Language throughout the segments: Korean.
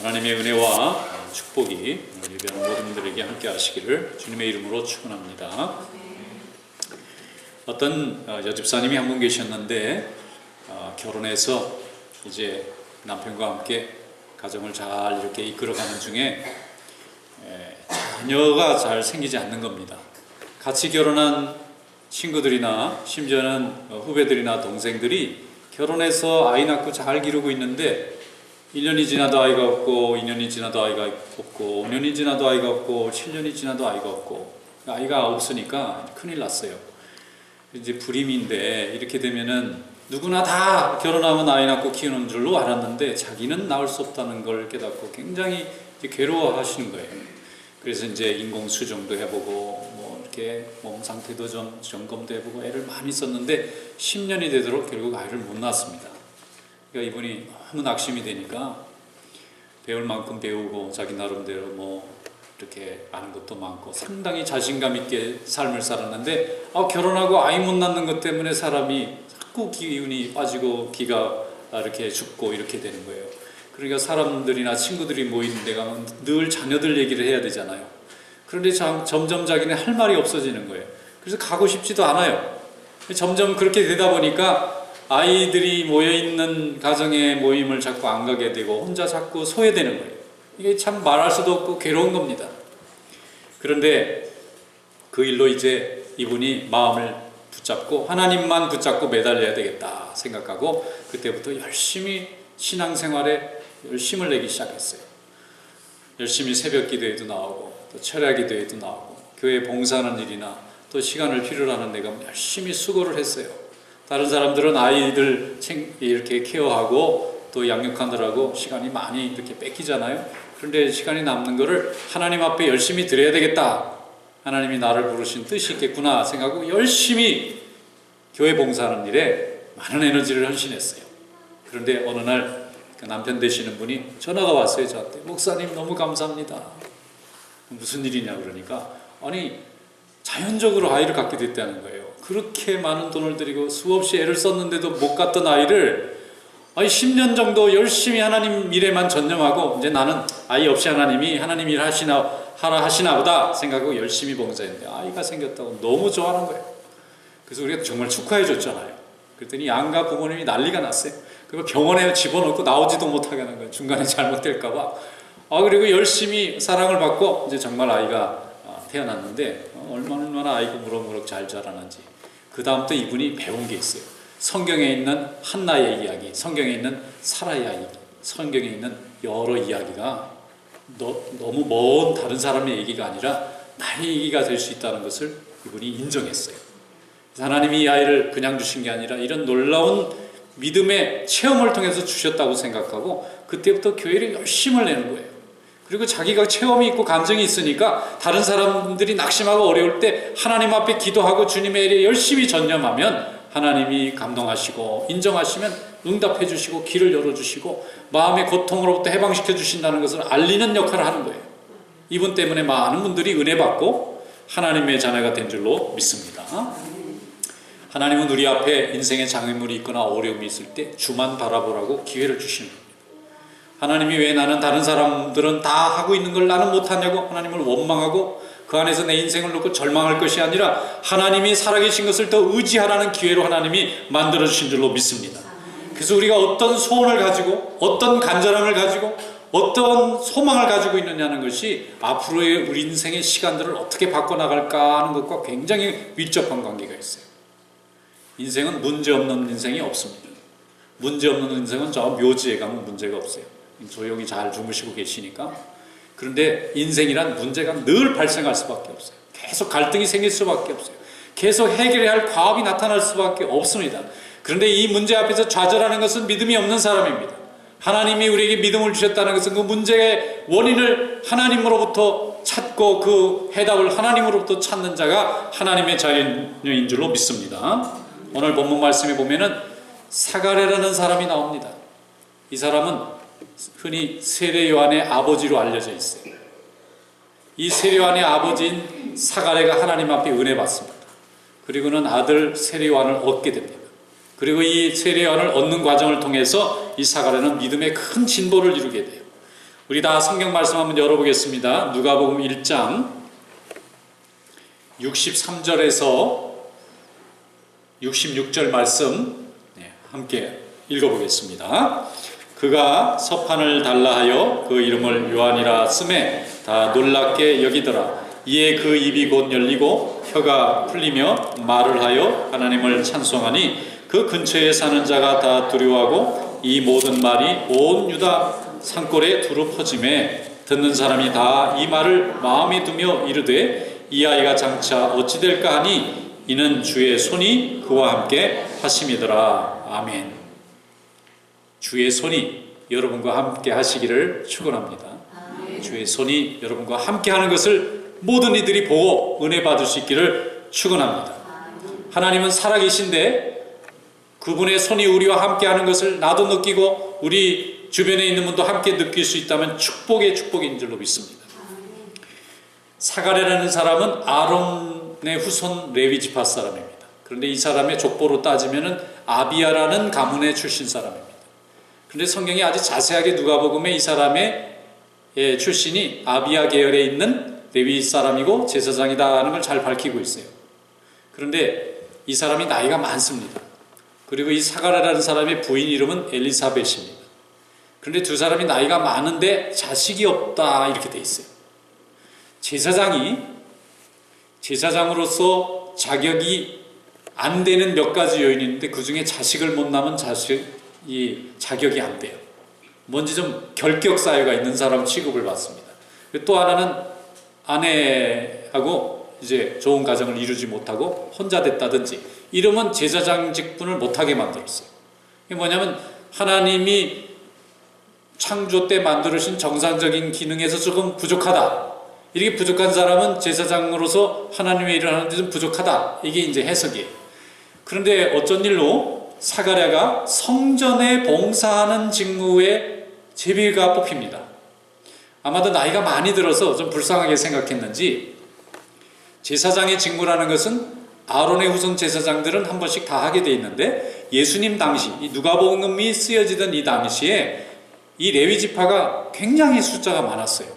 하나님의 은혜와 축복이 예배하는 모든 분들에게 함께 하시기를 주님의 이름으로 축원합니다. 어떤 여집사님이 한 분 계셨는데 결혼해서 이제 남편과 함께 가정을 잘 이렇게 이끌어가는 중에 자녀가 잘 생기지 않는 겁니다. 같이 결혼한 친구들이나 심지어는 후배들이나 동생들이 결혼해서 아이 낳고 잘 기르고 있는데 1년이 지나도 아이가 없고 2년이 지나도 아이가 없고 5년이 지나도 아이가 없고 7년이 지나도 아이가 없고 아이가 없으니까 큰일 났어요. 이제 불임인데 이렇게 되면은 누구나 다 결혼하면 아이 낳고 키우는 줄로 알았는데 자기는 낳을 수 없다는 걸 깨닫고 굉장히 이제 괴로워하시는 거예요. 그래서 이제 인공수정도 해보고 뭐 이렇게 몸 상태도 좀 점검도 해보고 애를 많이 썼는데 10년이 되도록 결국 아이를 못 낳았습니다. 그러니까 이분이 너무 낙심이 되니까 배울 만큼 배우고 자기 나름대로 뭐 이렇게 아는 것도 많고 상당히 자신감 있게 삶을 살았는데 결혼하고 아이 못 낳는 것 때문에 사람이 자꾸 기운이 빠지고 기가 이렇게 죽고 이렇게 되는 거예요. 그러니까 사람들이나 친구들이 모이는 데 가면 늘 자녀들 얘기를 해야 되잖아요. 그런데 점점 자기는 할 말이 없어지는 거예요. 그래서 가고 싶지도 않아요. 점점 그렇게 되다 보니까 아이들이 모여있는 가정의 모임을 자꾸 안 가게 되고 혼자 자꾸 소외되는 거예요. 이게 참 말할 수도 없고 괴로운 겁니다. 그런데 그 일로 이제 이분이 마음을 붙잡고 하나님만 붙잡고 매달려야 되겠다 생각하고 그때부터 열심히 신앙생활에 열심을 내기 시작했어요. 열심히 새벽 기도에도 나오고 또 철야 기도에도 나오고 교회 봉사하는 일이나 또 시간을 필요로 하는 데가 열심히 수고를 했어요. 다른 사람들은 아이들 이렇게 케어하고 또 양육하느라고 시간이 많이 이렇게 뺏기잖아요. 그런데 시간이 남는 거를 하나님 앞에 열심히 드려야 되겠다. 하나님이 나를 부르신 뜻이 있겠구나 생각하고 열심히 교회 봉사하는 일에 많은 에너지를 헌신했어요. 그런데 어느 날 그 남편 되시는 분이 전화가 왔어요. 저한테. 목사님 너무 감사합니다. 무슨 일이냐 그러니까 아니 자연적으로 아이를 갖게 됐다는 거예요. 그렇게 많은 돈을 들이고 수없이 애를 썼는데도 못 갖던 아이를 10년 정도 열심히 하나님 일에만 전념하고 이제 나는 아이 없이 하나님이 하나님 일 하시나 보다 생각하고 열심히 봉사했는데 아이가 생겼다고 너무 좋아하는 거예요. 그래서 우리가 정말 축하해 줬잖아요. 그랬더니 양가 부모님이 난리가 났어요. 그리고 병원에 집어넣고 나오지도 못하게 하는 거예요. 중간에 잘못될까 봐. 그리고 열심히 사랑을 받고 이제 정말 아이가 태어났는데 얼마나 아이가 무럭무럭 잘 자라는지. 그 다음부터 이분이 배운 게 있어요. 성경에 있는 한나의 이야기, 성경에 있는 사라의 이야기, 성경에 있는 여러 이야기가 너무 먼 다른 사람의 얘기가 아니라 나의 얘기가 될 수 있다는 것을 이분이 인정했어요. 하나님이 이 아이를 그냥 주신 게 아니라 이런 놀라운 믿음의 체험을 통해서 주셨다고 생각하고 그때부터 교회를 열심을 내는 거예요. 그리고 자기가 체험이 있고 감정이 있으니까 다른 사람들이 낙심하고 어려울 때 하나님 앞에 기도하고 주님의 일에 열심히 전념하면 하나님이 감동하시고 인정하시면 응답해 주시고 길을 열어주시고 마음의 고통으로부터 해방시켜 주신다는 것을 알리는 역할을 하는 거예요. 이분 때문에 많은 분들이 은혜 받고 하나님의 자녀가 된 줄로 믿습니다. 하나님은 우리 앞에 인생의 장애물이 있거나 어려움이 있을 때 주만 바라보라고 기회를 주시는 겁니다. 하나님이 왜 나는 다른 사람들은 다 하고 있는 걸 나는 못하냐고 하나님을 원망하고 그 안에서 내 인생을 놓고 절망할 것이 아니라 하나님이 살아계신 것을 더 의지하라는 기회로 하나님이 만들어주신 줄로 믿습니다. 그래서 우리가 어떤 소원을 가지고 어떤 간절함을 가지고 어떤 소망을 가지고 있느냐는 것이 앞으로의 우리 인생의 시간들을 어떻게 바꿔나갈까 하는 것과 굉장히 밀접한 관계가 있어요. 인생은 문제없는 인생이 없습니다. 문제없는 인생은 저 묘지에 가면 문제가 없어요. 조용히 잘 주무시고 계시니까. 그런데 인생이란 문제가 늘 발생할 수밖에 없어요. 계속 갈등이 생길 수밖에 없어요. 계속 해결해야 할 과업이 나타날 수밖에 없습니다. 그런데 이 문제 앞에서 좌절하는 것은 믿음이 없는 사람입니다. 하나님이 우리에게 믿음을 주셨다는 것은 그 문제의 원인을 하나님으로부터 찾고 그 해답을 하나님으로부터 찾는 자가 하나님의 자녀인 줄로 믿습니다. 오늘 본문 말씀에 보면은 사가랴라는 사람이 나옵니다. 이 사람은 흔히 세례 요한의 아버지로 알려져 있어요. 이 세례 요한의 아버지인 사가랴가 하나님 앞에 은혜 받습니다. 그리고는 아들 세례 요한을 얻게 됩니다. 그리고 이 세례 요한을 얻는 과정을 통해서 이 사가랴는 믿음의 큰 진보를 이루게 돼요. 우리 다 성경 말씀 한번 열어보겠습니다. 누가복음 1장 63절에서 66절 말씀 함께 읽어보겠습니다. 그가 서판을 달라 하여 그 이름을 요한이라 쓰매 다 놀랍게 여기더라. 이에 그 입이 곧 열리고 혀가 풀리며 말을 하여 하나님을 찬송하니 그 근처에 사는 자가 다 두려워하고 이 모든 말이 온 유다 산골에 두루 퍼짐에 듣는 사람이 다 이 말을 마음에 두며 이르되 이 아이가 장차 어찌 될까 하니 이는 주의 손이 그와 함께 하심이더라. 아멘. 주의 손이 여러분과 함께 하시기를 축원합니다. 주의 손이 여러분과 함께 하는 것을 모든 이들이 보고 은혜 받을 수 있기를 축원합니다. 하나님은 살아계신데 그분의 손이 우리와 함께 하는 것을 나도 느끼고 우리 주변에 있는 분도 함께 느낄 수 있다면 축복의 축복인 줄로 믿습니다. 사가랴라는 사람은 아론의 후손 레위 지파 사람입니다. 그런데 이 사람의 족보로 따지면 아비야라는 가문의 출신 사람입니다. 그런데 성경이 아주 자세하게 누가복음에 이 사람의 출신이 아비야 계열에 있는 레위 사람이고 제사장이다 하는 걸 잘 밝히고 있어요. 그런데 이 사람이 나이가 많습니다. 그리고 이 사가랴라는 사람의 부인 이름은 엘리사벳입니다. 그런데 두 사람이 나이가 많은데 자식이 없다 이렇게 돼 있어요. 제사장으로서 자격이 안 되는 몇 가지 요인이 있는데 그 중에 자식을 못 낳으면 자격이 안 돼요. 뭔지 좀 결격 사유가 있는 사람 취급을 받습니다. 또 하나는 아내하고 이제 좋은 가정을 이루지 못하고 혼자 됐다든지 이러면 제사장 직분을 못하게 만들었어요. 이게 뭐냐면 하나님이 창조 때 만들으신 정상적인 기능에서 조금 부족하다. 이렇게 부족한 사람은 제사장으로서 하나님의 일을 하는데 좀 부족하다. 이게 이제 해석이에요. 그런데 어쩐 일로 사가랴가 성전에 봉사하는 직무에 제비가 뽑힙니다. 아마도 나이가 많이 들어서 좀 불쌍하게 생각했는지 제사장의 직무라는 것은 아론의 후손 제사장들은 한 번씩 다 하게 돼 있는데 예수님 당시 이 누가복음이 쓰여지던 이 당시에 이 레위 지파가 굉장히 숫자가 많았어요.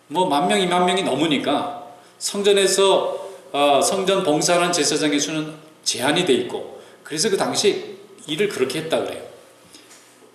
뭐 10,000명, 20,000명이 넘으니까 성전에서 성전 봉사하는 제사장의 수는 제한이 돼 있고 그래서 그 당시 일을 그렇게 했다 그래요.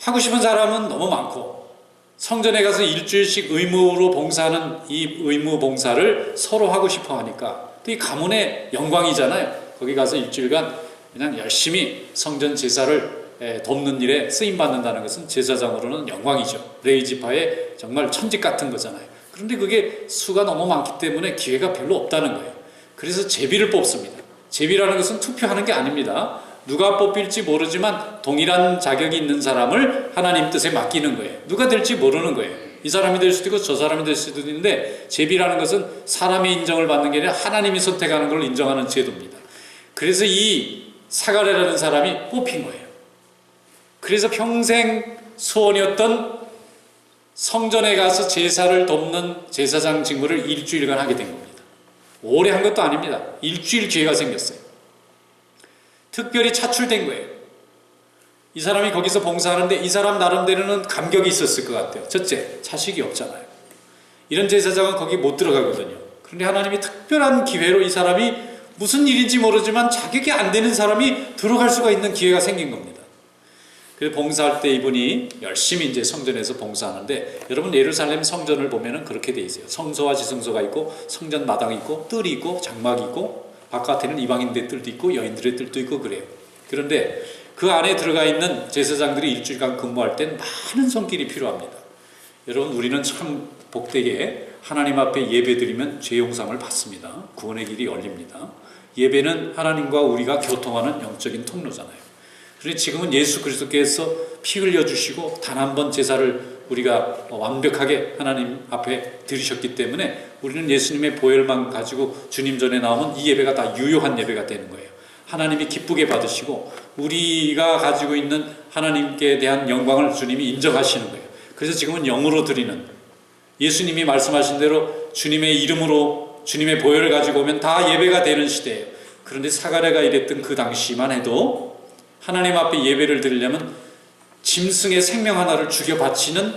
하고 싶은 사람은 너무 많고 성전에 가서 일주일씩 의무로 봉사하는 이 의무 봉사를 서로 하고 싶어 하니까 또 이 가문의 영광이잖아요. 거기 가서 일주일간 그냥 열심히 성전 제사를 돕는 일에 쓰임받는다는 것은 제사장으로는 영광이죠. 레위 지파의 정말 천직 같은 거잖아요. 그런데 그게 수가 너무 많기 때문에 기회가 별로 없다는 거예요. 그래서 제비를 뽑습니다. 제비라는 것은 투표하는 게 아닙니다. 누가 뽑힐지 모르지만 동일한 자격이 있는 사람을 하나님 뜻에 맡기는 거예요. 누가 될지 모르는 거예요. 이 사람이 될 수도 있고 저 사람이 될 수도 있는데 제비라는 것은 사람의 인정을 받는 게 아니라 하나님이 선택하는 걸 인정하는 제도입니다. 그래서 이 사가랴라는 사람이 뽑힌 거예요. 그래서 평생 소원이었던 성전에 가서 제사를 돕는 제사장 직무를 일주일간 하게 된 겁니다. 오래 한 것도 아닙니다. 일주일 기회가 생겼어요. 특별히 차출된 거예요. 이 사람이 거기서 봉사하는데 이 사람 나름대로는 감격이 있었을 것 같아요. 첫째, 자식이 없잖아요. 이런 제사장은 거기 못 들어가거든요. 그런데 하나님이 특별한 기회로 이 사람이 무슨 일인지 모르지만 자격이 안 되는 사람이 들어갈 수가 있는 기회가 생긴 겁니다. 그래서 봉사할 때 이분이 열심히 이제 성전에서 봉사하는데 여러분 예루살렘 성전을 보면은 그렇게 돼 있어요. 성소와 지성소가 있고 성전 마당이 있고 뜰이 있고 장막이 있고 바깥에는 이방인들의 뜰도 있고 여인들의 뜰도 있고 그래요. 그런데 그 안에 들어가 있는 제사장들이 일주일간 근무할 땐 많은 손길이 필요합니다. 여러분 우리는 참 복되게 하나님 앞에 예배드리면 죄 용서를 받습니다. 구원의 길이 열립니다. 예배는 하나님과 우리가 교통하는 영적인 통로잖아요. 그런데 지금은 예수 그리스도께서 피 흘려주시고 단 한 번 제사를 우리가 완벽하게 하나님 앞에 드리셨기 때문에 우리는 예수님의 보혈만 가지고 주님 전에 나오면 이 예배가 다 유효한 예배가 되는 거예요. 하나님이 기쁘게 받으시고 우리가 가지고 있는 하나님께 대한 영광을 주님이 인정하시는 거예요. 그래서 지금은 영으로 드리는 예수님이 말씀하신 대로 주님의 이름으로 주님의 보혈을 가지고 오면 다 예배가 되는 시대예요. 그런데 사가랴가 이랬던 그 당시만 해도 하나님 앞에 예배를 드리려면 짐승의 생명 하나를 죽여 바치는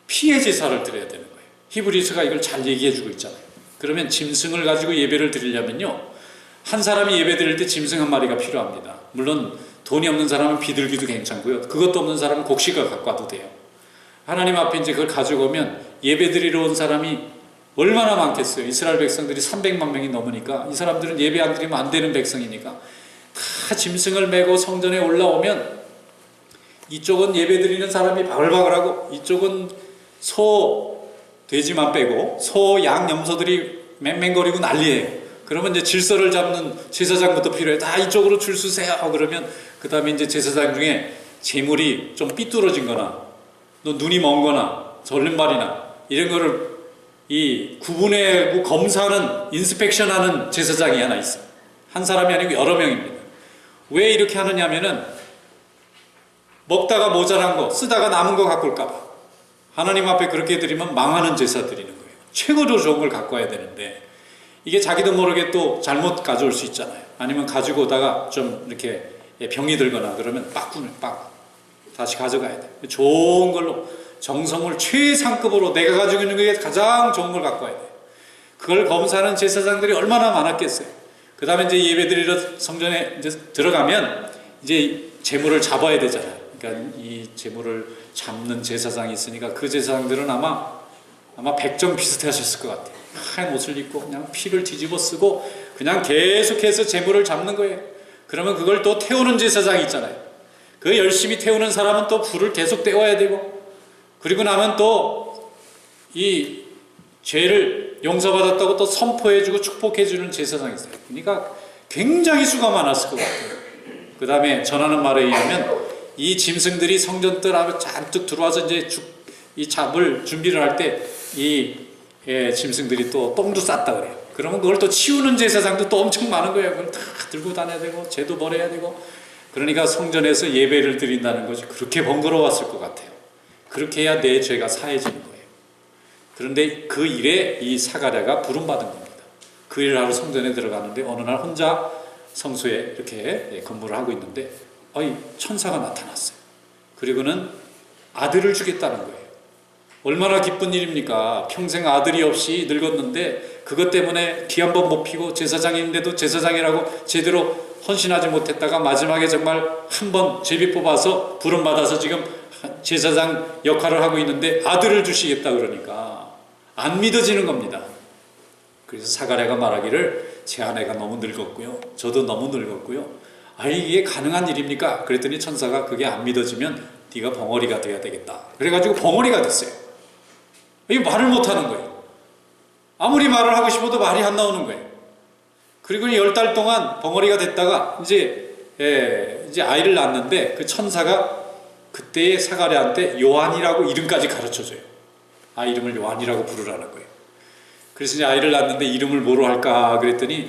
피 피의 제사를 드려야 되는 거예요. 히브리서가 이걸 잘 얘기해 주고 있잖아요. 그러면 짐승을 가지고 예배를 드리려면요, 한 사람이 예배 드릴 때 짐승 한 마리가 필요합니다. 물론 돈이 없는 사람은 비둘기도 괜찮고요, 그것도 없는 사람은 곡식을 갖고 와도 돼요. 하나님 앞에 이제 그걸 가지고 오면 예배 드리러 온 사람이 얼마나 많겠어요. 이스라엘 백성들이 300만 명이 넘으니까 이 사람들은 예배 안 드리면 안 되는 백성이니까 다 짐승을 메고 성전에 올라오면 이쪽은 예배 드리는 사람이 바글바글하고 이쪽은 소, 돼지만 빼고 소, 양, 염소들이 맹맹거리고 난리예요. 그러면 이제 질서를 잡는 제사장부터 필요해. 다 이쪽으로 줄 서세요. 그러면 그 다음에 이제 제사장 중에 재물이 좀 삐뚤어진 거나 또 눈이 먼 거나 절름발이나 이런 거를 이 구분하고 검사하는, 인스펙션하는 제사장이 하나 있어요. 한 사람이 아니고 여러 명입니다. 왜 이렇게 하느냐 하면은 먹다가 모자란 거, 쓰다가 남은 거 갖고 올까 봐. 하나님 앞에 그렇게 드리면 망하는 제사 드리는 거예요. 최고로 좋은 걸 갖고 와야 되는데 이게 자기도 모르게 또 잘못 가져올 수 있잖아요. 아니면 가지고 오다가 좀 이렇게 병이 들거나 그러면 빡 다시 가져가야 돼요. 좋은 걸로 정성을 최상급으로 내가 가지고 있는 게 가장 좋은 걸 갖고 와야 돼요. 그걸 검사하는 제사장들이 얼마나 많았겠어요. 그 다음에 이제 예배 드리러 성전에 이제 들어가면 이제 제물을 잡아야 되잖아요. 그러니까 이 제물을 잡는 제사장이 있으니까 그 제사장들은 아마 백정 비슷하셨을 것 같아요. 하얀 옷을 입고 그냥 피를 뒤집어 쓰고 그냥 계속해서 제물을 잡는 거예요. 그러면 그걸 또 태우는 제사장이 있잖아요. 그 열심히 태우는 사람은 또 불을 계속 떼워야 되고, 그리고 나면 또 이 죄를 용서받았다고 또 선포해주고 축복해주는 제사장이 있어요. 그러니까 굉장히 수가 많았을 것 같아요. 그 다음에 전하는 말에 의하면 이 짐승들이 성전 뜰 앞에 잔뜩 들어와서 이제 이 잡을 준비를 할 때 이 짐승들이 또 똥도 쌌다 그래요. 그러면 그걸 또 치우는 제사장도 또 엄청 많은 거예요. 그걸 다 들고 다녀야 되고 죄도 버려야 되고. 그러니까 성전에서 예배를 드린다는 것이 그렇게 번거로웠을 것 같아요. 그렇게 해야 내 죄가 사해지는 거예요. 그런데 그 일에 이 사가랴가 부름받은 겁니다. 그 일을 하러 성전에 들어가는데 어느 날 혼자 성소에 이렇게 근무를 하고 있는데 천사가 나타났어요. 그리고는 아들을 주겠다는 거예요. 얼마나 기쁜 일입니까? 평생 아들이 없이 늙었는데 그것 때문에 피 한 번 못 피고 제사장인데도 제사장이라고 제대로 헌신하지 못했다가 마지막에 정말 한 번 제비 뽑아서 부름받아서 지금 제사장 역할을 하고 있는데 아들을 주시겠다 그러니까 안 믿어지는 겁니다. 그래서 사가랴가 말하기를 제 아내가 너무 늙었고요, 저도 너무 늙었고요, 이게 가능한 일입니까? 그랬더니 천사가 그게 안 믿어지면 네가 벙어리가 돼야 되겠다. 그래가지고 벙어리가 됐어요. 이게 말을 못하는 거예요. 아무리 말을 하고 싶어도 말이 안 나오는 거예요. 그리고 10달 동안 벙어리가 됐다가 이제 아이를 낳았는데 그 천사가 그때의 사가랴한테 요한이라고 이름까지 가르쳐줘요. 이름을 요한이라고 부르라는 거예요. 그래서 이제 아이를 낳았는데 이름을 뭐로 할까 그랬더니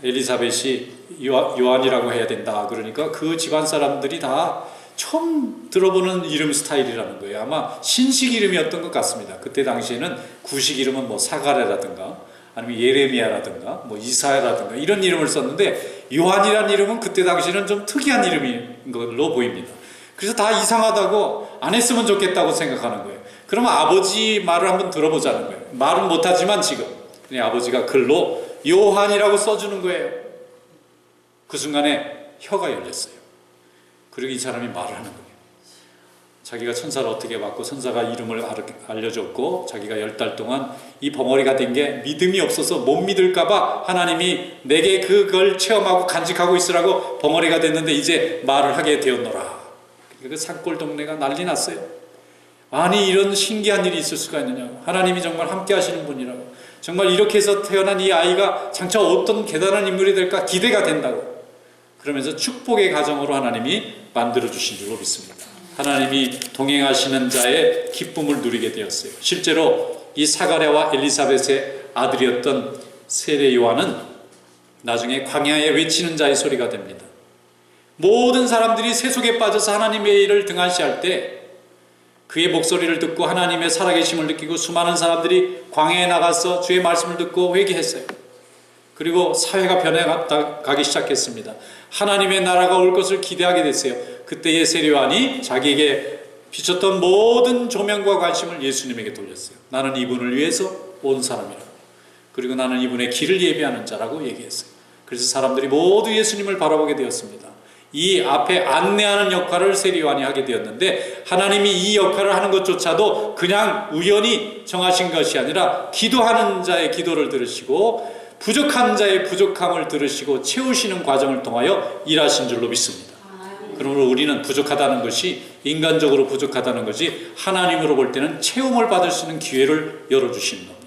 엘리사벳이 요한이라고 해야 된다 그러니까 그 집안 사람들이 다 처음 들어보는 이름 스타일이라는 거예요. 아마 신식 이름이었던 것 같습니다. 그때 당시에는 구식 이름은 뭐 사가랴라든가 아니면 예레미야라든가 뭐 이사야라든가 이런 이름을 썼는데 요한이라는 이름은 그때 당시에는 좀 특이한 이름인 걸로 보입니다. 그래서 다 이상하다고 안 했으면 좋겠다고 생각하는 거예요. 그러면 아버지 말을 한번 들어보자는 거예요. 말은 못하지만 지금 아버지가 글로 요한이라고 써주는 거예요. 그 순간에 혀가 열렸어요. 그리고 이 사람이 말을 하는 거예요. 자기가 천사를 어떻게 받고 천사가 이름을 알려줬고 자기가 10달 동안 이 벙어리가 된 게 믿음이 없어서 못 믿을까봐 하나님이 내게 그걸 체험하고 간직하고 있으라고 벙어리가 됐는데 이제 말을 하게 되었노라. 그 산골 동네가 난리 났어요. 아니 이런 신기한 일이 있을 수가 있느냐고. 하나님이 정말 함께 하시는 분이라고. 정말 이렇게 해서 태어난 이 아이가 장차 어떤 대단한 인물이 될까 기대가 된다고. 그러면서 축복의 가정으로 하나님이 만들어주신 줄로 믿습니다. 하나님이 동행하시는 자의 기쁨을 누리게 되었어요. 실제로 이 사가랴와 엘리사벳의 아들이었던 세례 요한은 나중에 광야에 외치는 자의 소리가 됩니다. 모든 사람들이 세속에 빠져서 하나님의 일을 등한시할 때 그의 목소리를 듣고 하나님의 살아계심을 느끼고 수많은 사람들이 광야에 나가서 주의 말씀을 듣고 회개했어요. 그리고 사회가 변해가기 시작했습니다. 하나님의 나라가 올 것을 기대하게 됐어요. 그때의 세례 요한이 자기에게 비쳤던 모든 조명과 관심을 예수님에게 돌렸어요. 나는 이분을 위해서 온 사람이라고. 그리고 나는 이분의 길을 예비하는 자라고 얘기했어요. 그래서 사람들이 모두 예수님을 바라보게 되었습니다. 이 앞에 안내하는 역할을 세리요한이 하게 되었는데, 하나님이 이 역할을 하는 것조차도 그냥 우연히 정하신 것이 아니라 기도하는 자의 기도를 들으시고 부족한 자의 부족함을 들으시고 채우시는 과정을 통하여 일하신 줄로 믿습니다. 그러므로 우리는 부족하다는 것이, 인간적으로 부족하다는 것이 하나님으로 볼 때는 채움을 받을 수 있는 기회를 열어주시는 겁니다.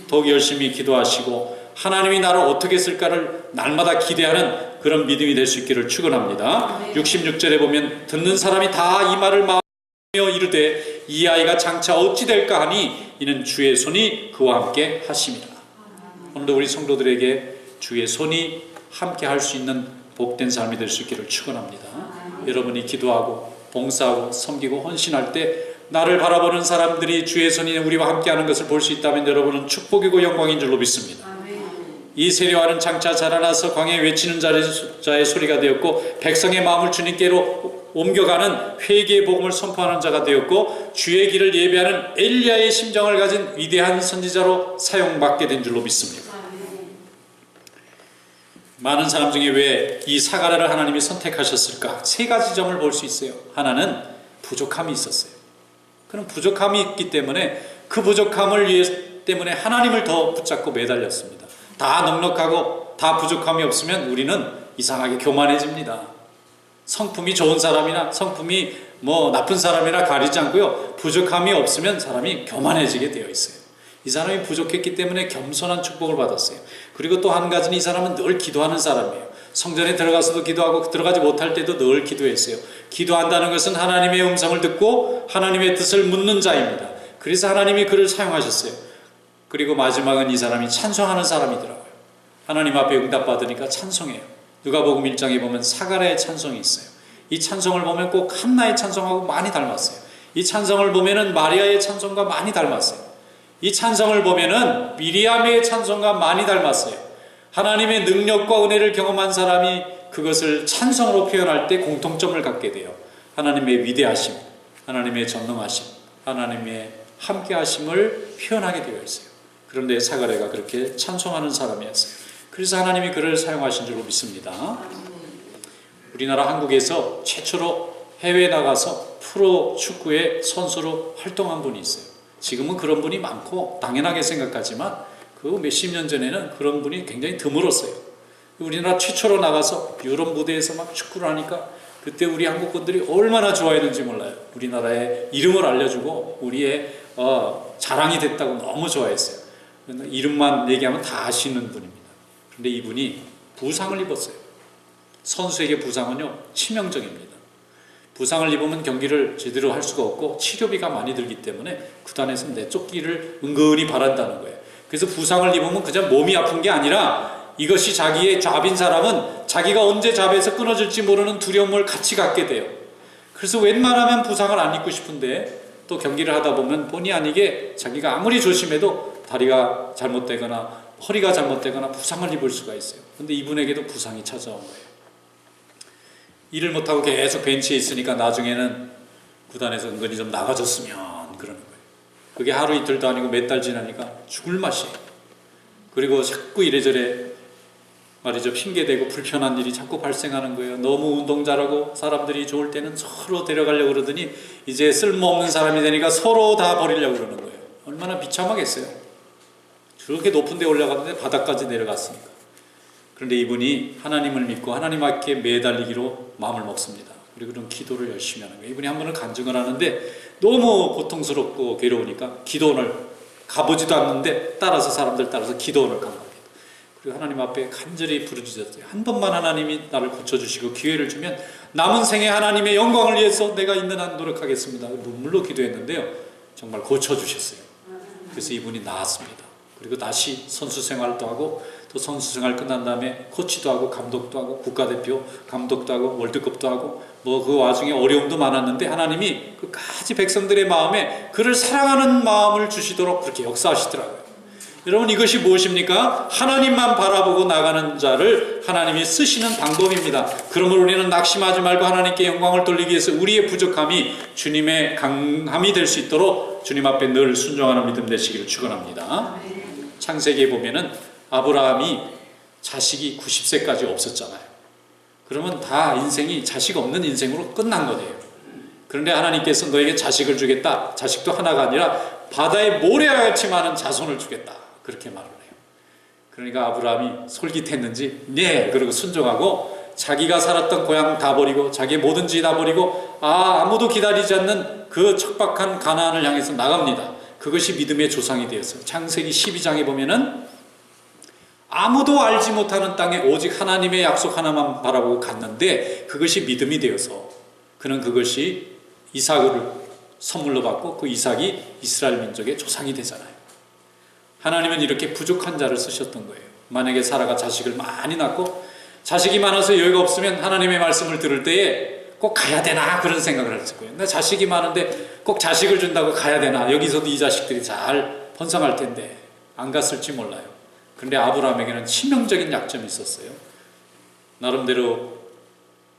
더욱 열심히 기도하시고 하나님이 나를 어떻게 쓸까를 날마다 기대하는 그런 믿음이 될 수 있기를 축원합니다. 66절에 보면 듣는 사람이 다 이 말을 마음에 이르되 이 아이가 장차 어찌 될까 하니 이는 주의 손이 그와 함께 하심이라. 오늘도 우리 성도들에게 주의 손이 함께 할 수 있는 복된 삶이 될 수 있기를 축원합니다. 여러분이 기도하고 봉사하고 섬기고 헌신할 때 나를 바라보는 사람들이 주의 손이 우리와 함께하는 것을 볼 수 있다면 여러분은 축복이고 영광인 줄로 믿습니다. 이 세리요한은 장차 자라나서 광야에 외치는 자의 소리가 되었고 백성의 마음을 주님께로 옮겨가는 회개의 복음을 선포하는 자가 되었고 주의 길을 예배하는 엘리야의 심정을 가진 위대한 선지자로 사용받게 된 줄로 믿습니다. 많은 사람 중에 왜 이 사가랴를 하나님이 선택하셨을까? 세 가지 점을 볼 수 있어요. 하나는 부족함이 있었어요. 그런 부족함이 있기 때문에 그 부족함을 때문에 하나님을 더 붙잡고 매달렸습니다. 다 넉넉하고 다 부족함이 없으면 우리는 이상하게 교만해집니다. 성품이 좋은 사람이나 성품이 나쁜 사람이나 가리지 않고요, 부족함이 없으면 사람이 교만해지게 되어 있어요. 이 사람이 부족했기 때문에 겸손한 축복을 받았어요. 그리고 또 한 가지는 이 사람은 늘 기도하는 사람이에요. 성전에 들어가서도 기도하고 들어가지 못할 때도 늘 기도했어요. 기도한다는 것은 하나님의 음성을 듣고 하나님의 뜻을 묻는 자입니다. 그래서 하나님이 그를 사용하셨어요. 그리고 마지막은 이 사람이 찬송하는 사람이더라고요. 하나님 앞에 응답받으니까 찬송해요. 누가복음 1장에 보면 사가랴의 찬송이 있어요. 이 찬송을 보면 꼭 한나의 찬송하고 많이 닮았어요. 이 찬송을 보면은 마리아의 찬송과 많이 닮았어요. 이 찬송을 보면은 미리암의 찬송과 많이 닮았어요. 하나님의 능력과 은혜를 경험한 사람이 그것을 찬송으로 표현할 때 공통점을 갖게 돼요. 하나님의 위대하심, 하나님의 전능하심, 하나님의 함께하심을 표현하게 되어 있어요. 그런데 사가랴가 그렇게 찬송하는 사람이었어요. 그래서 하나님이 그를 사용하신 줄로 믿습니다. 우리나라 한국에서 최초로 해외에 나가서 프로 축구의 선수로 활동한 분이 있어요. 지금은 그런 분이 많고 당연하게 생각하지만 그 몇십 년 전에는 그런 분이 굉장히 드물었어요. 우리나라 최초로 나가서 유럽 무대에서 막 축구를 하니까 그때 우리 한국 분들이 얼마나 좋아했는지 몰라요. 우리나라의 이름을 알려주고 우리의 자랑이 됐다고 너무 좋아했어요. 이름만 얘기하면 다 아시는 분입니다. 그런데 이분이 부상을 입었어요. 선수에게 부상은요, 치명적입니다. 부상을 입으면 경기를 제대로 할 수가 없고 치료비가 많이 들기 때문에 구단에서 내쫓기를 은근히 바란다는 거예요. 그래서 부상을 입으면 그냥 몸이 아픈 게 아니라 이것이 자기의 잡인 사람은 자기가 언제 잡에서 끊어질지 모르는 두려움을 같이 갖게 돼요. 그래서 웬만하면 부상을 안 입고 싶은데 또 경기를 하다 보면 본의 아니게 자기가 아무리 조심해도 다리가 잘못되거나 허리가 잘못되거나 부상을 입을 수가 있어요. 근데 이분에게도 부상이 찾아온 거예요. 일을 못하고 계속 벤치에 있으니까 나중에는 구단에서 은근히 좀 나가줬으면 그러는 거예요. 그게 하루 이틀도 아니고 몇 달 지나니까 죽을 맛이에요. 그리고 자꾸 이래저래 말이죠, 핑계대고 불편한 일이 자꾸 발생하는 거예요. 너무 운동 잘하고 사람들이 좋을 때는 서로 데려가려고 그러더니 이제 쓸모없는 사람이 되니까 서로 다 버리려고 그러는 거예요. 얼마나 비참하겠어요. 저렇게 높은 데 올라갔는데 바닥까지 내려갔으니까. 그런데 이분이 하나님을 믿고 하나님 앞에 매달리기로 마음을 먹습니다. 그리고 그런 기도를 열심히 하는 거예요. 이분이 한 번은 간증을 하는데 너무 고통스럽고 괴로우니까 기도원을 가보지도 않는데 따라서 사람들 따라서 기도원을 간 겁니다. 그리고 하나님 앞에 간절히 부르짖었어요. 한 번만 하나님이 나를 고쳐주시고 기회를 주면 남은 생에 하나님의 영광을 위해서 내가 있는 한 노력하겠습니다. 눈물로 기도했는데요, 정말 고쳐주셨어요. 그래서 이분이 나았습니다. 그리고 다시 선수 생활도 하고 또 선수 생활 끝난 다음에 코치도 하고 감독도 하고 국가대표 감독도 하고 월드컵도 하고 그 와중에 어려움도 많았는데 하나님이 끝까지 백성들의 마음에 그를 사랑하는 마음을 주시도록 그렇게 역사하시더라고요. 여러분, 이것이 무엇입니까? 하나님만 바라보고 나가는 자를 하나님이 쓰시는 방법입니다. 그러므로 우리는 낙심하지 말고 하나님께 영광을 돌리기 위해서 우리의 부족함이 주님의 강함이 될 수 있도록 주님 앞에 늘 순종하는 믿음 되시기를 축원합니다. 창세기에 보면은 아브라함이 자식이 90세까지 없었잖아요. 그러면 다 인생이 자식 없는 인생으로 끝난 거예요. 그런데 하나님께서 너에게 자식을 주겠다. 자식도 하나가 아니라 바다의 모래같이 많은 자손을 주겠다. 그렇게 말을 해요. 그러니까 아브라함이 솔깃했는지 네 그러고 순종하고 자기가 살았던 고향 다 버리고 자기의 모든 지 다 버리고 아무도 기다리지 않는 그 척박한 가나안을 향해서 나갑니다. 그것이 믿음의 조상이 되었어요. 창세기 12장에 보면은 아무도 알지 못하는 땅에 오직 하나님의 약속 하나만 바라보고 갔는데 그것이 믿음이 되어서 그는 그것이 이삭을 선물로 받고 그 이삭이 이스라엘 민족의 조상이 되잖아요. 하나님은 이렇게 부족한 자를 쓰셨던 거예요. 만약에 사라가 자식을 많이 낳고 자식이 많아서 여유가 없으면 하나님의 말씀을 들을 때에 꼭 가야 되나 그런 생각을 했을 거예요. 나 자식이 많은데 꼭 자식을 준다고 가야 되나, 여기서도 이 자식들이 잘 번성할 텐데 안 갔을지 몰라요. 그런데 아브라함에게는 치명적인 약점이 있었어요. 나름대로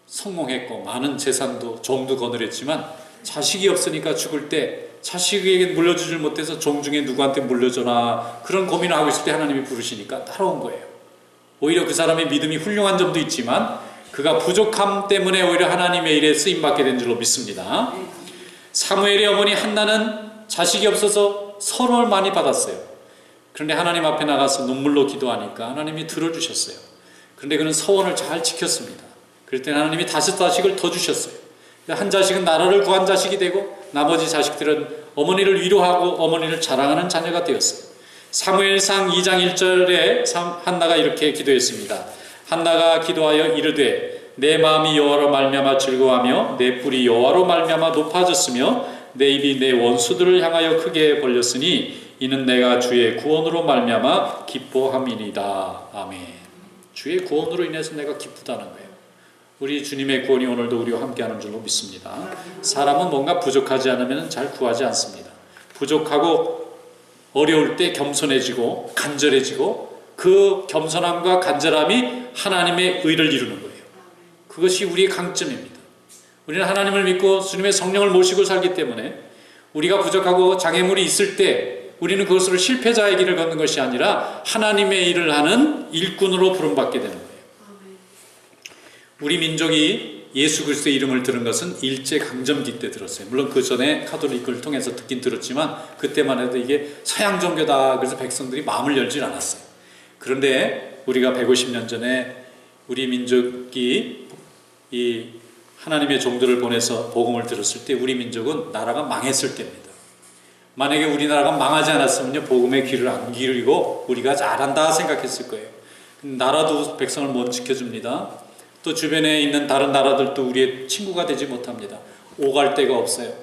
성공했고 많은 재산도 종도 거느렸지만 자식이 없으니까 죽을 때 자식에게 물려주질 못해서 종 중에 누구한테 물려주나 그런 고민을 하고 있을 때 하나님이 부르시니까 따라온 거예요. 오히려 그 사람의 믿음이 훌륭한 점도 있지만 그가 부족함 때문에 오히려 하나님의 일에 쓰임받게 된 줄로 믿습니다. 사무엘의 어머니 한나는 자식이 없어서 서론을 많이 받았어요. 그런데 하나님 앞에 나가서 눈물로 기도하니까 하나님이 들어주셨어요. 그런데 그는 서원을 잘 지켰습니다. 그럴 때 하나님이 5자식을 더 주셨어요. 한 자식은 나라를 구한 자식이 되고 나머지 자식들은 어머니를 위로하고 어머니를 자랑하는 자녀가 되었어요. 사무엘상 2장 1절에 한나가 이렇게 기도했습니다. 한나가 기도하여 이르되 내 마음이 여호와로 말미암아 즐거워하며 내 뿔이 여호와로 말미암아 높아졌으며 내 입이 내 원수들을 향하여 크게 벌렸으니 이는 내가 주의 구원으로 말미암아 기뻐함이니이다. 아멘. 주의 구원으로 인해서 내가 기쁘다는 거예요. 우리 주님의 구원이 오늘도 우리와 함께하는 줄로 믿습니다. 사람은 뭔가 부족하지 않으면 잘 구하지 않습니다. 부족하고 어려울 때 겸손해지고 간절해지고 그 겸손함과 간절함이 하나님의 의를 이루는 거예요. 그것이 우리의 강점입니다. 우리는 하나님을 믿고 주님의 성령을 모시고 살기 때문에 우리가 부족하고 장애물이 있을 때 우리는 그것으로 실패자의 길을 걷는 것이 아니라 하나님의 일을 하는 일꾼으로 부름받게 되는 거예요. 우리 민족이 예수 그리스도의 이름을 들은 것은 일제강점기 때 들었어요. 물론 그 전에 카톨릭을 통해서 듣긴 들었지만 그때만 해도 이게 서양 종교다 그래서 백성들이 마음을 열질 않았어요. 그런데 우리가 150년 전에 우리 민족이 이 하나님의 종들을 보내서 복음을 들었을 때 우리 민족은 나라가 망했을 때입니다. 만약에 우리나라가 망하지 않았으면요 복음의 귀를 안 기울이고 우리가 잘한다 생각했을 거예요. 나라도 백성을 못 지켜줍니다. 또 주변에 있는 다른 나라들도 우리의 친구가 되지 못합니다. 오갈 데가 없어요.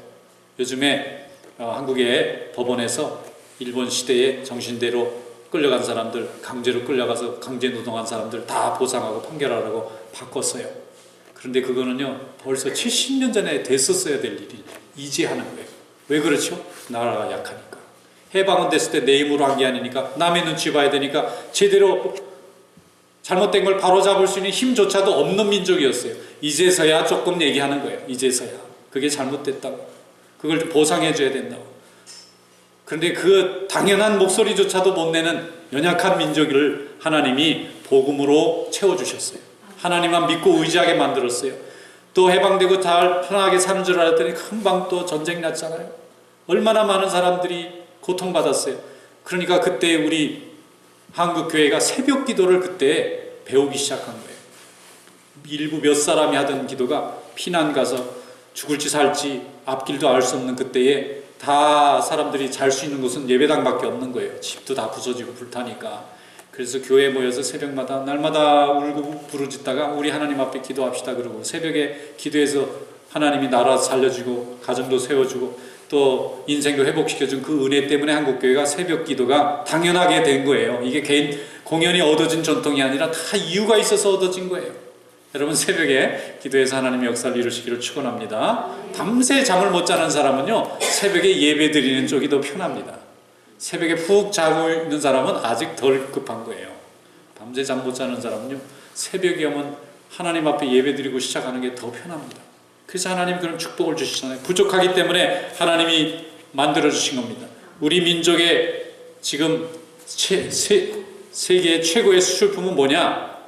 요즘에 한국의 법원에서 일본 시대의 정신대로 끌려간 사람들, 강제로 끌려가서 강제노동한 사람들 다 보상하고 판결하라고 바꿨어요. 그런데 그거는요 벌써 70년 전에 됐었어야 될 일이 이제 하는 거예요. 왜 그렇죠? 나라가 약하니까. 해방은 됐을 때 내 힘으로 한 게 아니니까 남의 눈치 봐야 되니까 제대로 잘못된 걸 바로잡을 수 있는 힘조차도 없는 민족이었어요. 이제서야 조금 얘기하는 거예요. 이제서야. 그게 잘못됐다고. 그걸 좀 보상해줘야 된다고. 그런데 그 당연한 목소리조차도 못 내는 연약한 민족을 하나님이 복음으로 채워주셨어요. 하나님만 믿고 의지하게 만들었어요. 또 해방되고 잘 편하게 사는 줄 알았더니 금방 또 전쟁 났잖아요. 얼마나 많은 사람들이 고통받았어요. 그러니까 그때 우리 한국교회가 새벽 기도를 그때 배우기 시작한 거예요. 일부 몇 사람이 하던 기도가 피난 가서 죽을지 살지 앞길도 알 수 없는 그때에 다 사람들이 잘 수 있는 곳은 예배당밖에 없는 거예요. 집도 다 부서지고 불타니까. 그래서 교회에 모여서 새벽마다 날마다 울고 부르짖다가 우리 하나님 앞에 기도합시다 그러고 새벽에 기도해서 하나님이 나라 살려주고 가정도 세워주고 또 인생도 회복시켜준 그 은혜 때문에 한국교회가 새벽 기도가 당연하게 된 거예요. 이게 개인 공연이 얻어진 전통이 아니라 다 이유가 있어서 얻어진 거예요. 여러분 새벽에 기도해서 하나님의 역사를 이루시기를 축원합니다. 밤새 잠을 못 자는 사람은요 새벽에 예배 드리는 쪽이 더 편합니다. 새벽에 푹 자고 있는 사람은 아직 덜 급한 거예요. 밤새 잠 못 자는 사람은요, 새벽에 오면 하나님 앞에 예배드리고 시작하는 게 더 편합니다. 그래서 하나님 그런 축복을 주시잖아요. 부족하기 때문에 하나님이 만들어 주신 겁니다. 우리 민족의 지금 세계 최고의 수출품은 뭐냐?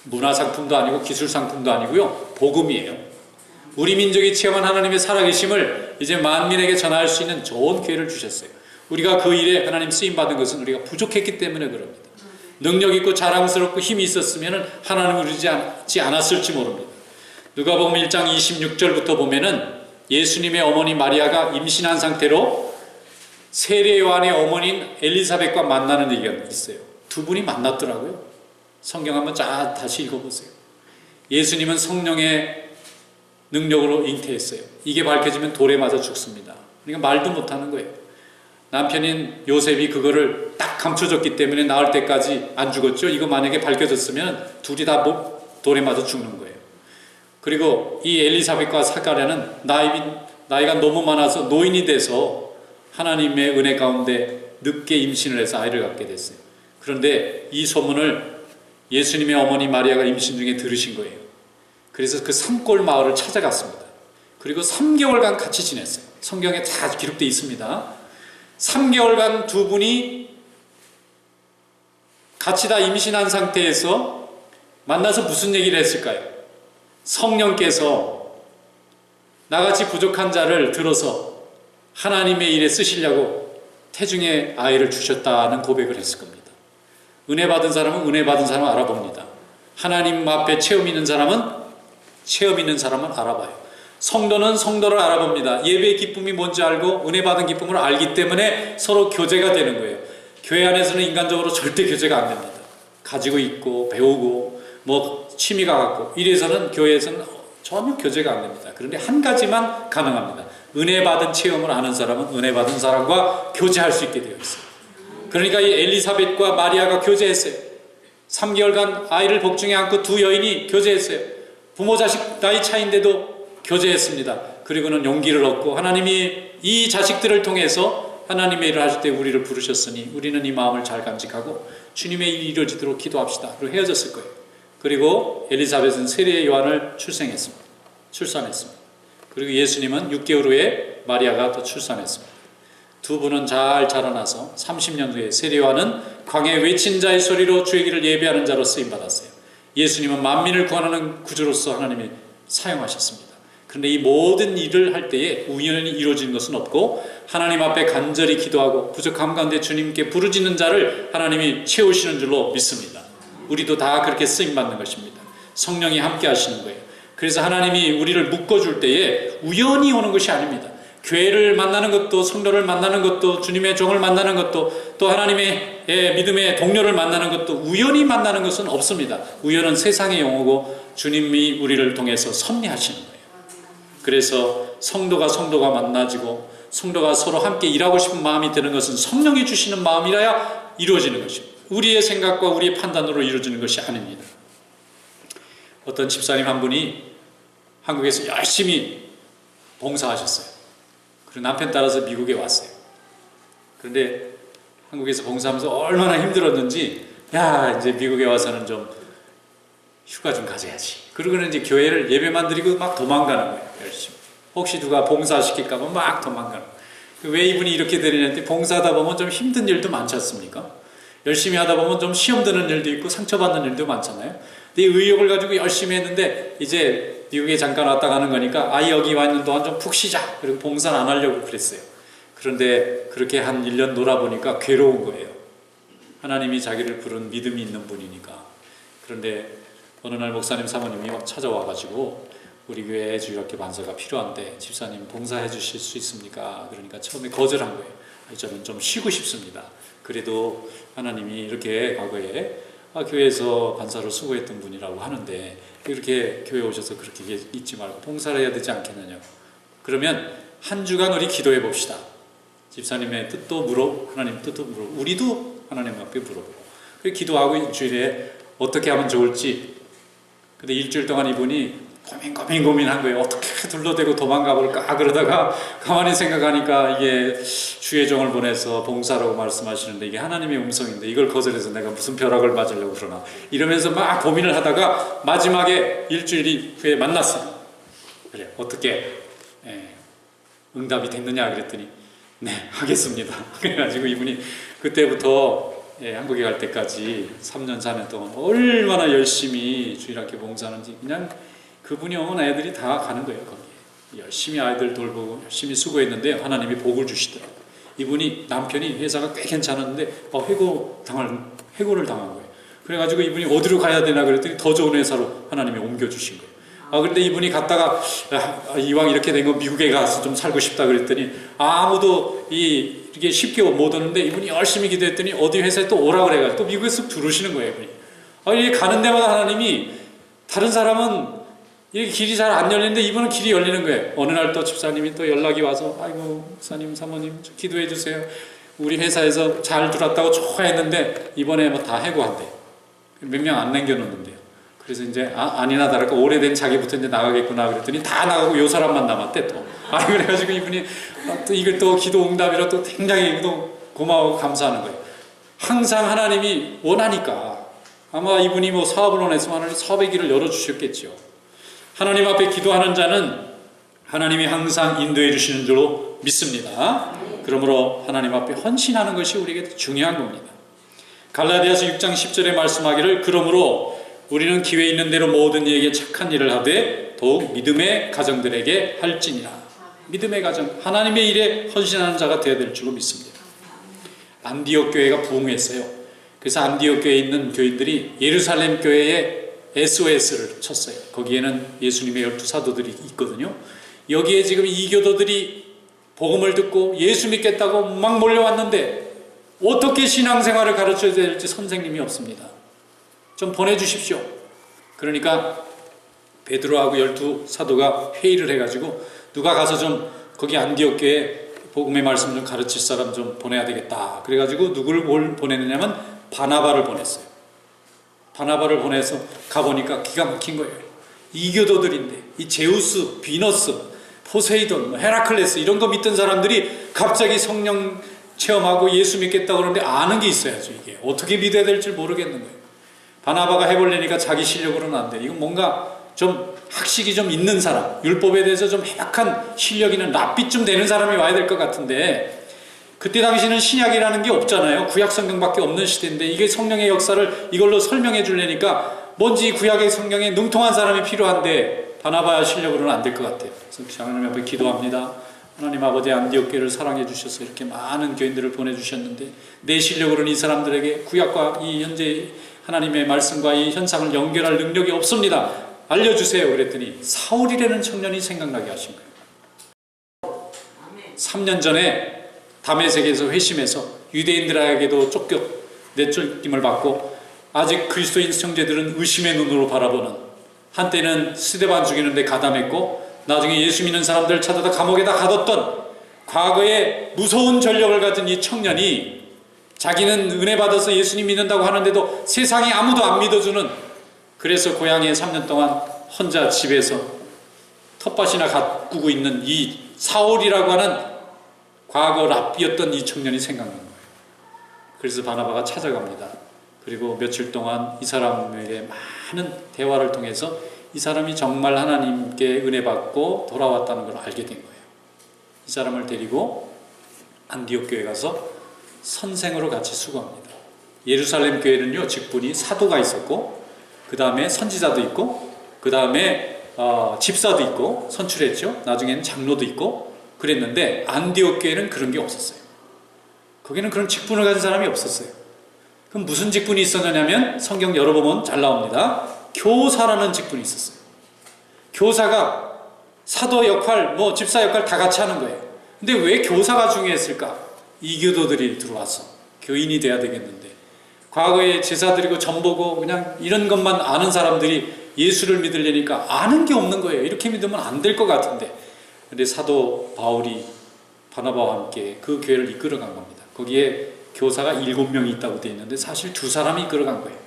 문화상품도 아니고 기술상품도 아니고요, 복음이에요. 우리 민족이 체험한 하나님의 살아계심을 이제 만민에게 전할 수 있는 좋은 기회를 주셨어요. 우리가 그 일에 하나님 쓰임받은 것은 우리가 부족했기 때문에 그럽니다. 능력 있고 자랑스럽고 힘이 있었으면 하나님을 이루지 않았을지 모릅니다. 누가복음 1장 26절부터 보면은 예수님의 어머니 마리아가 임신한 상태로 세례 요한의 어머니인 엘리사벳과 만나는 얘기가 있어요. 두 분이 만났더라고요. 성경 한번 다시 읽어보세요. 예수님은 성령의 능력으로 잉태했어요. 이게 밝혀지면 돌에 맞아 죽습니다. 그러니까 말도 못하는 거예요. 남편인 요셉이 그거를 딱 감춰줬기 때문에 나을 때까지 안 죽었죠. 이거 만약에 밝혀졌으면 둘이 다 돌에 맞아 죽는 거예요. 그리고 이 엘리사벳과 사가랴는 나이가 너무 많아서 노인이 돼서 하나님의 은혜 가운데 늦게 임신을 해서 아이를 갖게 됐어요. 그런데 이 소문을 예수님의 어머니 마리아가 임신 중에 들으신 거예요. 그래서 그 산골 마을을 찾아갔습니다. 그리고 3개월간 같이 지냈어요. 성경에 다 기록되어 있습니다. 3개월간 두 분이 같이 다 임신한 상태에서 만나서 무슨 얘기를 했을까요? 성령께서 나같이 부족한 자를 들어서 하나님의 일에 쓰시려고 태중에 아이를 주셨다는 고백을 했을 겁니다. 은혜 받은 사람은 은혜 받은 사람을 알아봅니다. 하나님 앞에 체험 있는 사람은 알아봐요. 성도는 성도를 알아봅니다. 예배의 기쁨이 뭔지 알고 은혜 받은 기쁨을 알기 때문에 서로 교제가 되는 거예요. 교회 안에서는 인간적으로 절대 교제가 안 됩니다. 가지고 있고 배우고 취미가 같고 이래서는 교회에서는 전혀 교제가 안 됩니다. 그런데 한 가지만 가능합니다. 은혜 받은 체험을 아는 사람은 은혜 받은 사람과 교제할 수 있게 되어 있어요. 그러니까 이 엘리사벳과 마리아가 교제했어요. 3개월간 아이를 복중에 안고 두 여인이 교제했어요. 부모 자식 나이 차인데도 교제했습니다. 그리고는 용기를 얻고 하나님이 이 자식들을 통해서 하나님의 일을 하실 때 우리를 부르셨으니 우리는 이 마음을 잘 간직하고 주님의 일이 이루어지도록 기도합시다. 그리고 헤어졌을 거예요. 그리고 엘리사벳은 세례 요한을 출산했습니다. 그리고 예수님은 6개월 후에 마리아가 또 출산했습니다. 두 분은 잘 자라나서 30년 후에 세례 요한은 광야에 외친 자의 소리로 주의 길을 예배하는 자로 쓰임받았어요. 예수님은 만민을 구원하는 구주로서 하나님이 사용하셨습니다. 그런데 이 모든 일을 할 때에 우연히 이루어지는 것은 없고 하나님 앞에 간절히 기도하고 부족함 가운데 주님께 부르짖는 자를 하나님이 채우시는 줄로 믿습니다. 우리도 다 그렇게 쓰임받는 것입니다. 성령이 함께 하시는 거예요. 그래서 하나님이 우리를 묶어줄 때에 우연히 오는 것이 아닙니다. 교회를 만나는 것도 성도를 만나는 것도 주님의 종을 만나는 것도 또 하나님의 믿음의 동료를 만나는 것도 우연히 만나는 것은 없습니다. 우연은 세상의 용어고 주님이 우리를 통해서 섭리하시는 거예요. 그래서 성도가 만나지고 성도가 서로 함께 일하고 싶은 마음이 드는 것은 성령이 주시는 마음이라야 이루어지는 것입니다. 우리의 생각과 우리의 판단으로 이루어지는 것이 아닙니다. 어떤 집사님 한 분이 한국에서 열심히 봉사하셨어요. 그리고 남편 따라서 미국에 왔어요. 그런데 한국에서 봉사하면서 얼마나 힘들었는지 이제 미국에 와서는 좀 휴가 좀 가져야지. 그러고는 이제 교회를 예배만 드리고 막 도망가는 거예요. 열심히. 혹시 누가 봉사시킬까 봐 막 도망가는 거예요. 왜 이분이 이렇게 되느냐, 봉사하다 보면 좀 힘든 일도 많지 않습니까? 열심히 하다 보면 좀 시험 드는 일도 있고 상처받는 일도 많잖아요. 근데 이 의욕을 가지고 열심히 했는데 이제 미국에 잠깐 왔다 가는 거니까 여기 와 있는 동안 좀 푹 쉬자. 그리고 봉사는 안 하려고 그랬어요. 그런데 그렇게 한 1년 놀아보니까 괴로운 거예요. 하나님이 자기를 부른 믿음이 있는 분이니까. 그런데 어느 날 목사님 사모님이 찾아와가지고 우리 교회에 주일학교 반사가 필요한데 집사님 봉사해 주실 수 있습니까? 그러니까 처음에 거절한 거예요. 저는 좀 쉬고 싶습니다. 그래도 하나님이 이렇게 과거에 교회에서 반사로 수고했던 분이라고 하는데 이렇게 교회 오셔서 그렇게 잊지 말고 봉사를 해야 되지 않겠느냐고. 그러면 한 주간 우리 기도해 봅시다. 집사님의 뜻도 하나님 뜻도 우리도 하나님 앞에 물어보고 기도하고 일주일에 어떻게 하면 좋을지. 근데 일주일 동안 이분이 고민한 거예요. 어떻게 둘러대고 도망가 볼까? 그러다가 가만히 생각하니까 이게 주의 종을 보내서 봉사라고 말씀하시는데 이게 하나님의 음성인데 이걸 거절해서 내가 무슨 벼락을 맞으려고 그러나 이러면서 막 고민을 하다가 마지막에 일주일 후에 만났어요. 그래, 어떻게 응답이 됐느냐 그랬더니 네, 하겠습니다. 그래가지고 이분이 그때부터 한국에 갈 때까지 3년 4년 동안 얼마나 열심히 주일학교 봉사하는지 그냥 그분이 오면 애들이 다 가는 거예요. 거기에 열심히 아이들 돌보고 열심히 수고했는데 하나님이 복을 주시더라고요. 이분이 남편이 회사가 꽤 괜찮았는데 해고를 당한 거예요. 그래가지고 이분이 어디로 가야 되나 그랬더니 더 좋은 회사로 하나님이 옮겨주신 거예요. 그런데 이분이 갔다가 이왕 이렇게 된 거 미국에 가서 좀 살고 싶다 그랬더니 아무도 이게 쉽게 못 오는데 이분이 열심히 기도했더니 어디 회사에 또 오라 그래가지고 또 미국에 쓱 들어오시는 거예요. 이분이. 이게 가는 데마다 하나님이 다른 사람은 이게 길이 잘 안 열리는데 이분은 길이 열리는 거예요. 어느 날 또 집사님이 또 연락이 와서 아이고 목사님 사모님 기도해 주세요. 우리 회사에서 잘 들어왔다고 좋아했는데 이번에 뭐 다 해고한대. 몇 명 안 남겨놓는데요. 그래서 이제 아니나 다를까 오래된 자기부터 이제 나가겠구나 그랬더니 다 나가고 요 사람만 남았대 또. 그래가지고 이분이 또 이걸 또 기도 응답이라 또 굉장히 또 고마워 감사하는 거예요. 항상 하나님이 원하니까 아마 이분이 뭐 사업을 원했으면 하나님 사업의 길을 열어주셨겠죠. 하나님 앞에 기도하는 자는 하나님이 항상 인도해 주시는 줄로 믿습니다. 그러므로 하나님 앞에 헌신하는 것이 우리에게 중요한 겁니다. 갈라디아서 6장 10절에 말씀하기를 그러므로 우리는 기회 있는 대로 모든 이에게 착한 일을 하되 더욱 믿음의 가정들에게 할지니라. 믿음의 가정, 하나님의 일에 헌신하는 자가 되어야 될 줄로 믿습니다. 안디옥 교회가 부흥했어요. 그래서 안디옥 교회에 있는 교인들이 예루살렘 교회에 SOS를 쳤어요. 거기에는 예수님의 12사도들이 있거든요. 여기에 지금 이교도들이 복음을 듣고 예수 믿겠다고 막 몰려왔는데 어떻게 신앙생활을 가르쳐야 될지 선생님이 없습니다. 좀 보내주십시오. 그러니까 베드로하고 12사도가 회의를 해가지고 누가 가서 좀 거기 안디옥 교회에 복음의 말씀 좀 가르칠 사람 좀 보내야 되겠다. 그래가지고 누구를 보내느냐면 바나바를 보냈어요. 바나바를 보내서 가보니까 기가 막힌 거예요. 이교도들인데 이 제우스, 비너스, 포세이돈, 헤라클레스 이런 거 믿던 사람들이 갑자기 성령 체험하고 예수 믿겠다고 그러는데 아는 게 있어야죠. 이게 어떻게 믿어야 될지 모르겠는 거예요. 바나바가 해보려니까 자기 실력으로는 안 돼. 이건 뭔가 좀 학식이 좀 있는 사람, 율법에 대해서 좀 해박한 실력 있는 랍빗 되는 사람이 와야 될 것 같은데 그때 당시는 신약이라는 게 없잖아요. 구약 성경밖에 없는 시대인데 이게 성령의 역사를 이걸로 설명해 주려니까 뭔지 구약의 성경에 능통한 사람이 필요한데 바나바야 실력으로는 안 될 것 같아요. 그래서 하나님 앞에 기도합니다. 하나님 아버지 안디옥 교회를 사랑해 주셔서 이렇게 많은 교인들을 보내주셨는데 내 실력으로는 이 사람들에게 구약과 이 현재 하나님의 말씀과 이 현상을 연결할 능력이 없습니다. 알려주세요. 그랬더니 사울이라는 청년이 생각나게 하신 거예요. 3년 전에 다메섹에서 회심해서 유대인들에게도 내쫓김을 받고 아직 그리스도인 형제들은 의심의 눈으로 바라보는 한때는 스데반 죽이는데 가담했고 나중에 예수 믿는 사람들을 찾아다 감옥에다 가뒀던 과거에 무서운 전력을 가진 이 청년이 자기는 은혜 받아서 예수님 믿는다고 하는데도 세상에 아무도 안 믿어주는 그래서 고향에 3년 동안 혼자 집에서 텃밭이나 가꾸고 있는 이 사울이라고 하는 과거 랍비였던 이 청년이 생각난 거예요. 그래서 바나바가 찾아갑니다. 그리고 며칠 동안 이 사람에게 많은 대화를 통해서 이 사람이 정말 하나님께 은혜 받고 돌아왔다는 걸 알게 된 거예요. 이 사람을 데리고 안디옥 교회 가서 선생으로 같이 수고합니다. 예루살렘 교회는요 직분이 사도가 있었고 그 다음에 선지자도 있고 그 다음에 집사도 있고 선출했죠. 나중에는 장로도 있고 그랬는데 안디옥 교회는 그런 게 없었어요. 거기는 그런 직분을 가진 사람이 없었어요. 그럼 무슨 직분이 있었느냐면 성경 열어보면 잘 나옵니다. 교사라는 직분이 있었어요. 교사가 사도 역할, 집사 역할 다 같이 하는 거예요. 근데 왜 교사가 중요했을까? 이교도들이 들어와서 교인이 돼야 되겠는데 과거에 제사 드리고 전 보고 그냥 이런 것만 아는 사람들이 예수를 믿으려니까 아는 게 없는 거예요. 이렇게 믿으면 안 될 것 같은데 근데 사도 바울이 바나바와 함께 그 교회를 이끌어간 겁니다. 거기에 교사가 7명이 있다고 되어 있는데 사실 2사람이 이끌어간 거예요.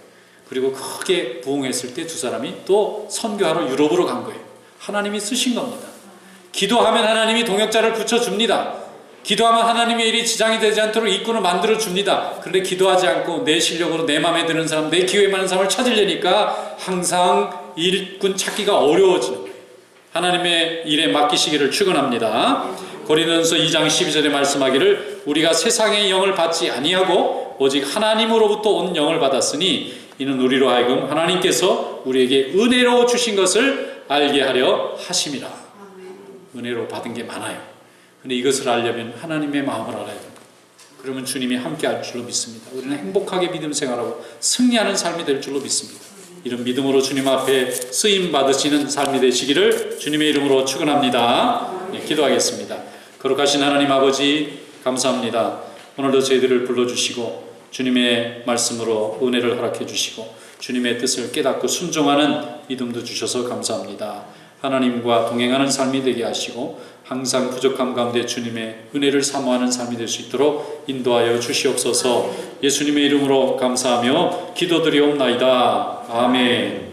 그리고 크게 부흥했을 때 2사람이 또 선교하러 유럽으로 간 거예요. 하나님이 쓰신 겁니다. 기도하면 하나님이 동역자를 붙여줍니다. 기도하면 하나님의 일이 지장이 되지 않도록 일꾼을 만들어 줍니다. 그런데 기도하지 않고 내 실력으로 내 마음에 드는 사람, 내 기회에 맞는 사람을 찾으려니까 항상 일꾼 찾기가 어려워지는 거예요. 하나님의 일에 맡기시기를 축원합니다. 고린도전서 2장 12절에 말씀하기를 우리가 세상의 영을 받지 아니하고 오직 하나님으로부터 온 영을 받았으니 이는 우리로 하여금 하나님께서 우리에게 은혜로 주신 것을 알게 하려 하심이라. 은혜로 받은 게 많아요. 근데 이것을 알려면 하나님의 마음을 알아야 됩니다. 그러면 주님이 함께 할 줄로 믿습니다. 우리는 행복하게 믿음 생활하고 승리하는 삶이 될 줄로 믿습니다. 이런 믿음으로 주님 앞에 쓰임 받으시는 삶이 되시기를 주님의 이름으로 축원합니다. 네, 기도하겠습니다. 거룩하신 하나님 아버지 감사합니다. 오늘도 저희들을 불러주시고 주님의 말씀으로 은혜를 허락해 주시고 주님의 뜻을 깨닫고 순종하는 믿음도 주셔서 감사합니다. 하나님과 동행하는 삶이 되게 하시고 항상 부족함 가운데 주님의 은혜를 사모하는 삶이 될 수 있도록 인도하여 주시옵소서. 예수님의 이름으로 감사하며 기도드리옵나이다. 아멘.